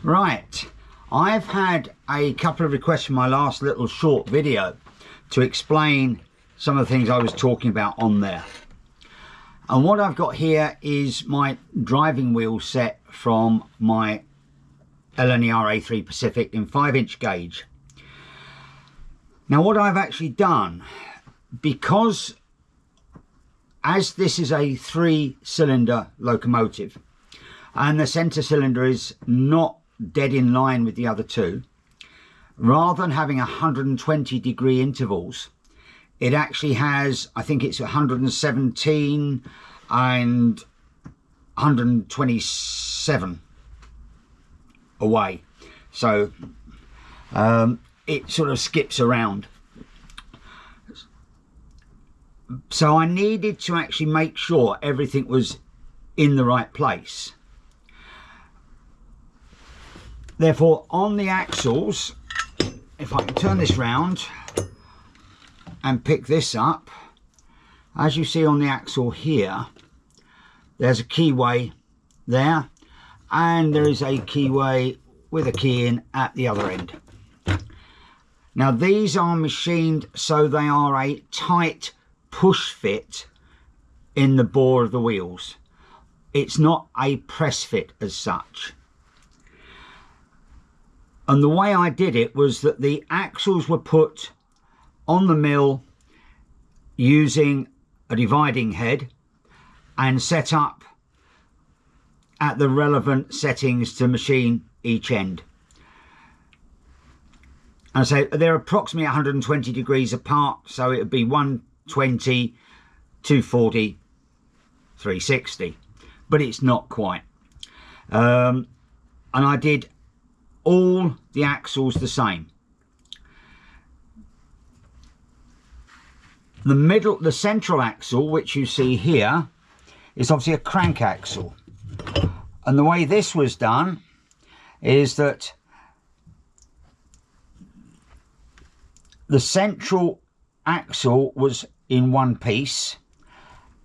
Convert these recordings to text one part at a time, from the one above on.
Right, I've had a couple of requests from my last little short video to explain some of the things I was talking about on there. And what I've got here is my driving wheel set from my LNER A3 Pacific in 5-inch gauge. Now what I've actually done, because as this is a 3-cylinder locomotive and the centre cylinder is not dead in line with the other two, rather than having 120-degree intervals, it actually has, I think it's 117 and 127 away. So it sort of skips around. So I needed to actually make sure everything was in the right place. Therefore, on the axles, if I can turn this round and pick this up, as you see on the axle here, there's a keyway there, and there is a keyway with a key in at the other end. Now these are machined so they are a tight push fit in the bore of the wheels. It's not a press fit as such. And the way I did it was that the axles were put on the mill using a dividing head and set up at the relevant settings to machine each end. And so they're approximately 120 degrees apart, so it would be 120, 240, 360, but it's not quite. And I did all the axles the same. The central axle, which you see here, is obviously a crank axle. And the way this was done is that the central axle was in one piece,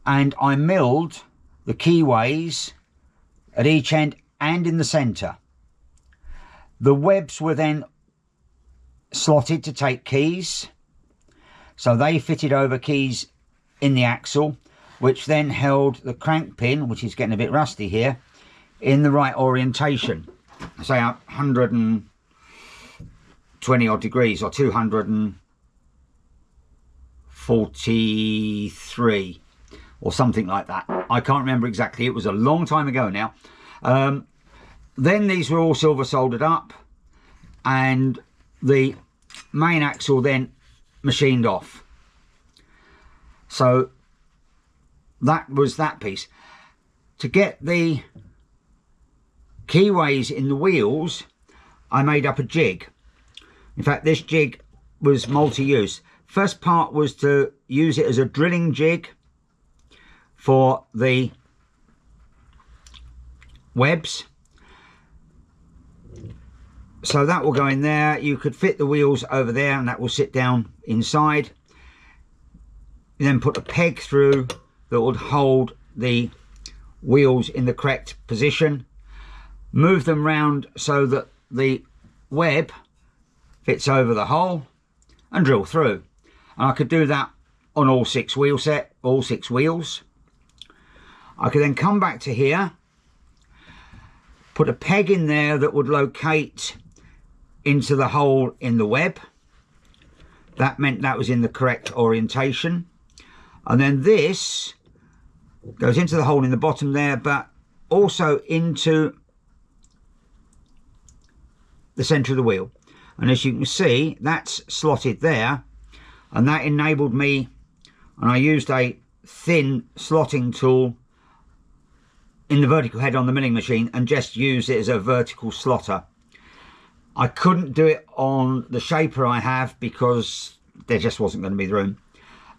and I milled the keyways at each end and in the centre. The webs were then slotted to take keys, so they fitted over keys in the axle, which then held the crank pin, which is getting a bit rusty here, in the right orientation. Say 120 odd degrees, or 243 or something like that. I can't remember exactly, it was a long time ago now. Then these were all silver soldered up, and the main axle then machined off. So that was that piece. To get the keyways in the wheels, I made up a jig. In fact, this jig was multi-use. First part was to use it as a drilling jig for the webs. So that will go in there. You could fit the wheels over there and that will sit down inside. You then put a peg through that would hold the wheels in the correct position. Move them round so that the web fits over the hole and drill through. And I could do that on all 6 wheels. I could then come back to here, put a peg in there that would locate into the hole in the web. That meant that was in the correct orientation. And then this goes into the hole in the bottom there, but also into the centre of the wheel. And as you can see, that's slotted there, and that enabled me, and I used a thin slotting tool in the vertical head on the milling machine and just used it as a vertical slotter. I couldn't do it on the shaper I have because there just wasn't going to be the room.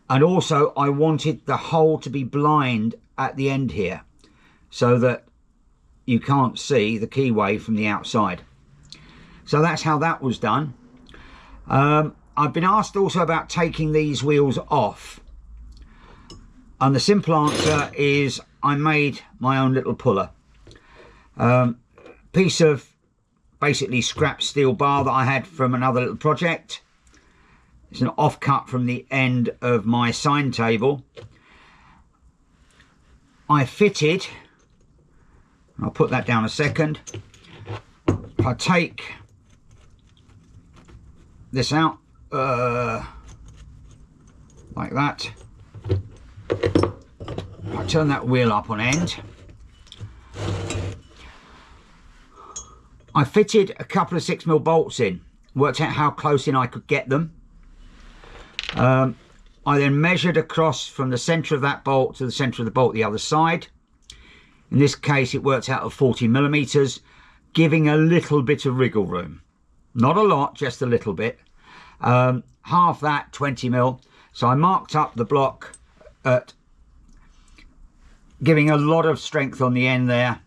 And also I wanted the hole to be blind at the end here so that you can't see the keyway from the outside. So that's how that was done. I've been asked also about taking these wheels off. And the simple answer is I made my own little puller. Piece of basically scrap steel bar that I had from another little project. It's an offcut from the end of my sign table. I fitted, I'll put that down a second. If I take this out like that, I turn that wheel up on end. I fitted a couple of 6mm bolts in, worked out how close in I could get them. I then measured across from the centre of that bolt to the centre of the bolt the other side. In this case it worked out at 40mm, giving a little bit of wriggle room. Not a lot, just a little bit. Half that 20mm. So I marked up the block at giving a lot of strength on the end there.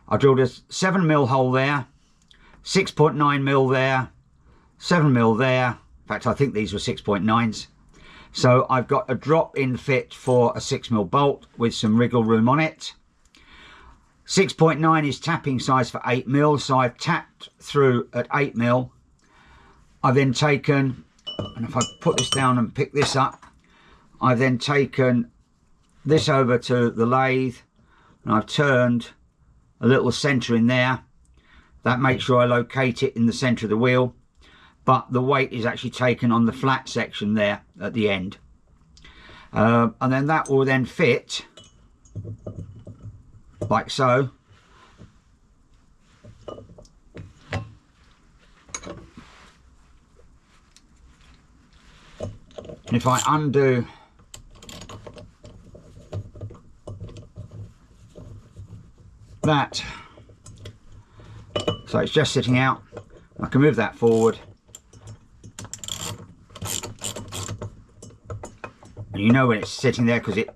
I drilled a 7mm hole there, 6.9mm there, 7mm there. In fact, I think these were 6.9s. So I've got a drop-in fit for a 6mm bolt with some wriggle room on it. 6.9 is tapping size for 8mm, so I've tapped through at 8mm. I've then taken, and if I put this down and pick this up, I've then taken this over to the lathe and I've turned a little centre in there. That makes sure I locate it in the centre of the wheel, but the weight is actually taken on the flat section there at the end. And then that will then fit like so. And if I undo that, so it's just sitting out, I can move that forward, and you know when it's sitting there because it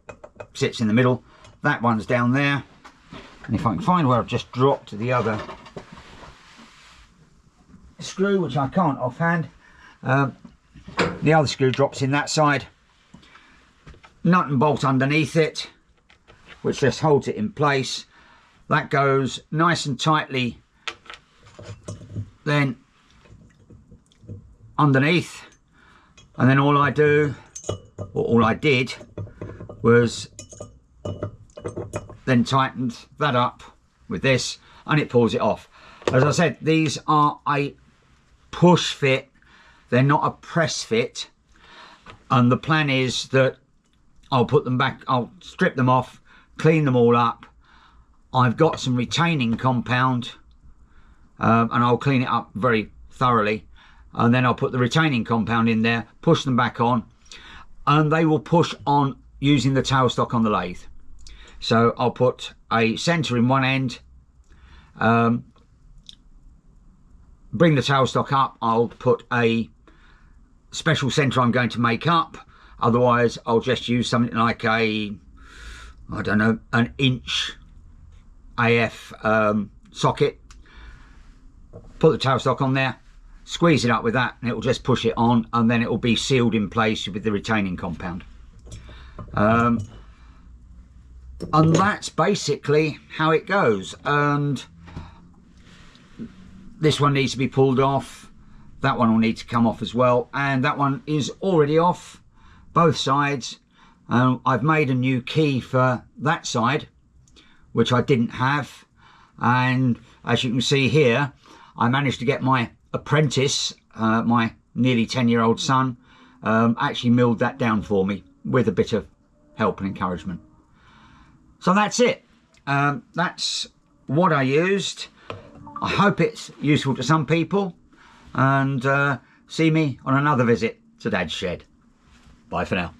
sits in the middle. That one's down there, and if I can find where I've just dropped the other screw, which I can't offhand, the other screw drops in that side, nut and bolt underneath it, which just holds it in place. That goes nice and tightly then underneath, and then all I do, or all I did, was then tightened that up with this, and it pulls it off. As I said, these are a push fit, they're not a press fit, and the plan is that I'll put them back, I'll strip them off, clean them all up. I've got some retaining compound, and I'll clean it up very thoroughly, and then I'll put the retaining compound in there, push them back on, and they will push on using the tailstock on the lathe. So I'll put a centre in one end, bring the tailstock up, I'll put a special centre I'm going to make up, otherwise I'll just use something like a, I don't know, an inch AF socket, put the tailstock on there, squeeze it up with that, and it will just push it on, and then it will be sealed in place with the retaining compound. And that's basically how it goes. And this one needs to be pulled off, that one will need to come off as well, and that one is already off, both sides. I've made a new key for that side, which I didn't have, and as you can see here, I managed to get my apprentice, my nearly 10-year-old son, actually milled that down for me with a bit of help and encouragement. So that's it. That's what I used. I hope it's useful to some people, and see me on another visit to Dad's shed. Bye for now.